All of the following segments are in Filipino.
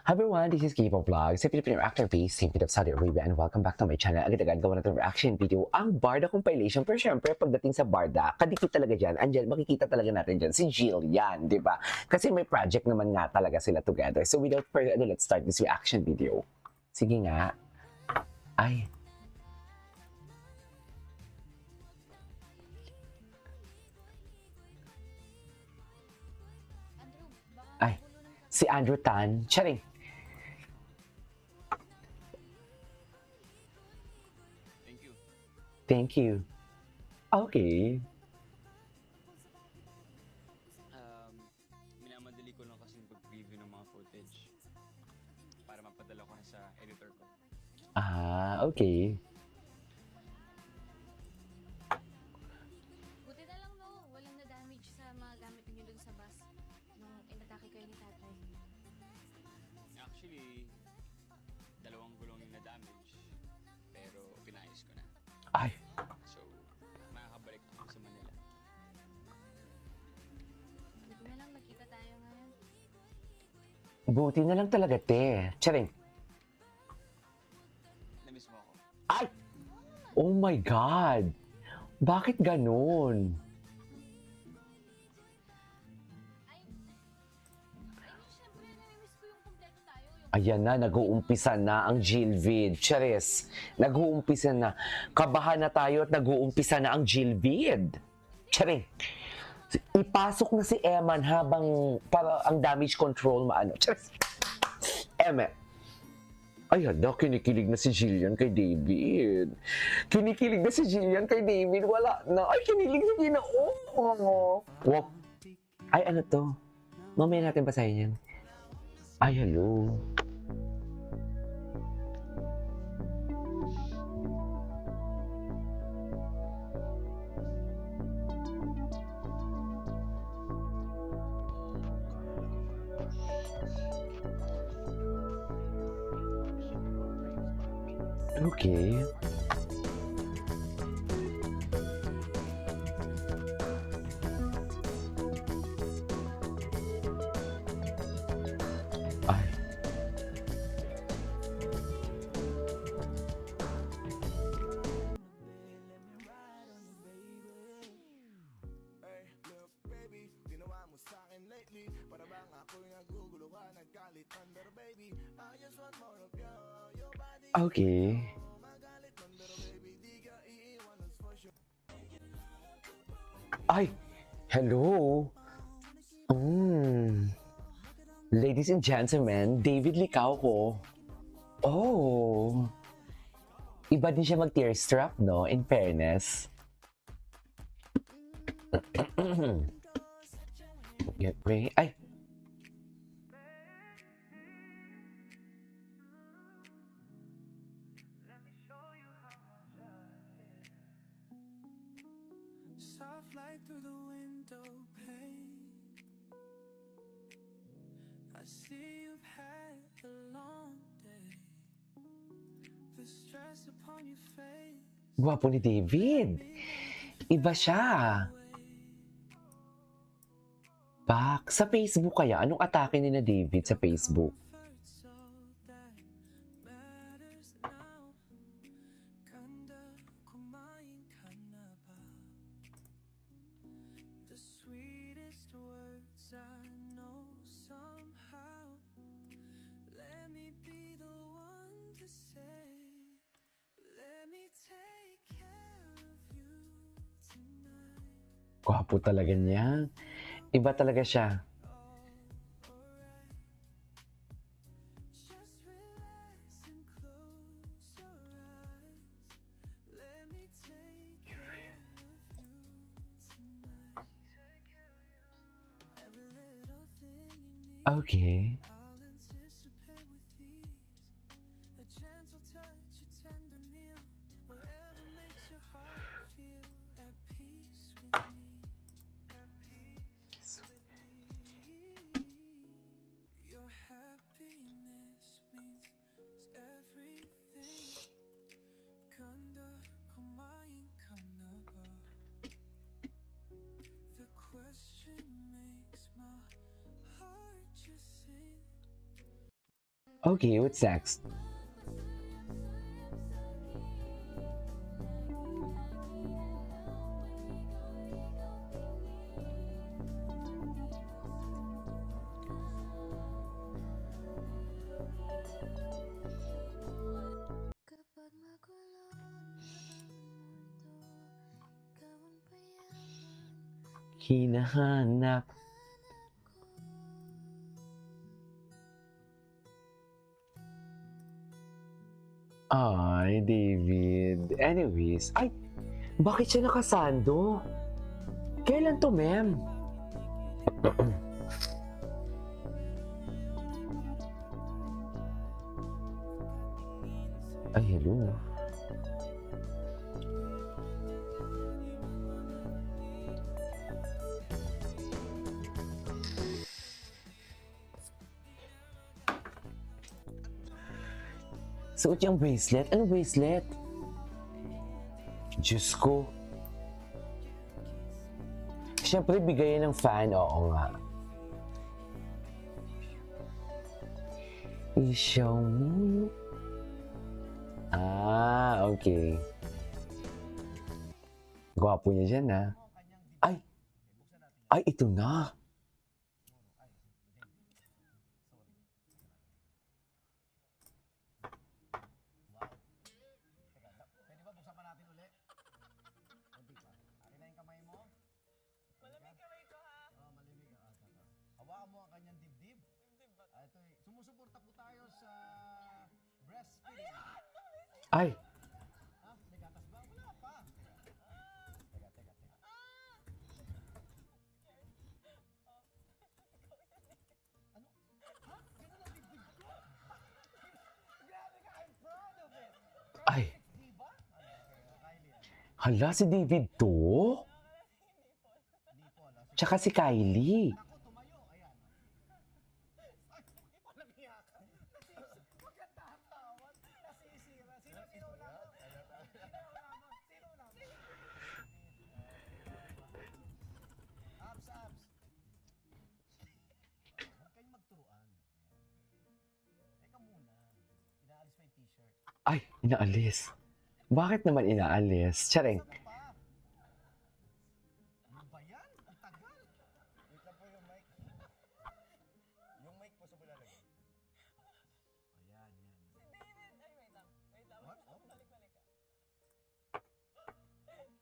Hi everyone, this is Kipo Vlogs, a Filipino actor based in Saudi Arabia, and welcome back to my channel. Agad-agad gawa natin reaction video, ang Barda compilation. Pero syempre, pagdating sa Barda, kadikit talaga dyan, andyan, makikita talaga natin dyan, si Jillian, di ba? Kasi may project naman nga talaga sila together. So without further ado, let's start this reaction video. Sige nga. Ay. Ay. Si Andrew Tan. Charing. Thank you. Okay. Minamadali ko lang kasi pag-preview ng mga footage para mapadala ko na sa editor ko. Okay. Buti na lang no, walang na-damage sa mga gamit niyo dun sa bus nung inatake kayo ni tatay. Actually, dalawang gulong yung na-damage, pero pinayos ko na. Ay. So, makakabalik ako sa Manila. Buti na lang nakita tayo ngayon. Buti na lang talaga, te. Charing. Namiss mo ako. Ay! Oh my God! Bakit ganun? Ay, syempre namimiss ko yung kompleto tayo. Yung Ayan na, nag-uumpisa na ang Jilvid. Charis, nag-uumpisa na. Kabahan na tayo at nag-uumpisa na ang Jilvid. Charing. Ipasok na si Eman habang para ang damage control maano. Charis. Eme. Ay, hala, kinikilig na si Jillian kay David. Kinikilig na si Jillian kay David. Wala na. Ay, kinilig na Ginoo. Wow. Ay, ano to? Mamaya natin basahin yan. Ay, hello. Okay. Ay. Hey, look baby, ginawa mo sa'kin lately para bang ako'y nagugulo ka, nagkalitan. Pero baby, I just want more of you. Your body, Okay. magalit man. Pero baby, di ka iiwan, that's for sure. Ay! Hello! Ladies and gentlemen, David Licauco. Oh! Iba din siya mag-tearstrap, no? In fairness. Get ready. Ay! Soft light through the window pane. I see you've had a long day. The stress upon your face. Gwapo ni David. Iba siya. Bak, sa Facebook kaya? Anong atake ni na David sa Facebook? Comfort, so that matters now. Ganda kumain ka na ba? The sweetest words I know somehow. Let me be the one to say. Let me take care of you tonight. Gwapo talaga niya. Iba talaga siya. Just relax and close your eyes. Let me take care of you tonight. Every little thing you need, Okay. I'll anticipate with ease. A gentle touch, a tender meal, whatever makes your heart feel at peace with me. Your happiness means everything. Ganda kumain ka na ba? The question makes my heart just sing. Okay, what's next? Kapag magulo ang mundo, ikaw ang payaman Hinahanap. ko. Ay, David. Anyways, ay, bakit siya nakasando? Kailan to, ma'am? Ay, hello. Suot yung bracelet? Anong bracelet? Diyos ko. Siyempre, bigayan ng fan. Oo nga. I-show me. Ah, okay. Gwapo niya dyan, ha? Ay! Ay, ito na. Pwede ba buksan pa natin uli? Hindi pa. Akin na yung kamay mo. Malamig kamay ko ha. Oo, malamig. Hawakan mo ang kanyang dibdib. Dibdib ba? Ito eh. Sumusuporta po tayo sa breastfeeding. Ay! Ha? May gatas ba? Wala pa. Teka. Ano? Ha? Ganun ang dibdib ko? Grabe ka, I'm proud of it. Ay! Diba? Kylie. Hala, si David to? Hindi po. Tsaka si Kylie. Ako, tumayo. Ayan. Ay, walang hiya ka. Huwag kang tatawad. Nasisira. Sino lang? Abs. Huwag kayong magturuan. Teka muna. Inaalis pa yung t-shirt. Ay, inaalis. Bakit naman inaalis? Tsareng. Ano pa? Ano ba yan? Ang tagal. Wait lang po yung mic. Yung mic po sa bulalagay. Ayan. Si David! Ay, wait lang. What? Oh? Balik.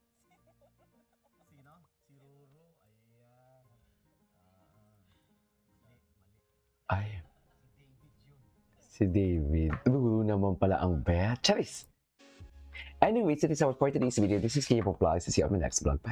Sino? Si Ruru. Ayan. Mali. Ay, Si David yun. si David. Ruro naman pala ang bet. Charis! Anyways, it is our for today's video. This is K-Pop Vlogs. See you on my next vlog. Bye!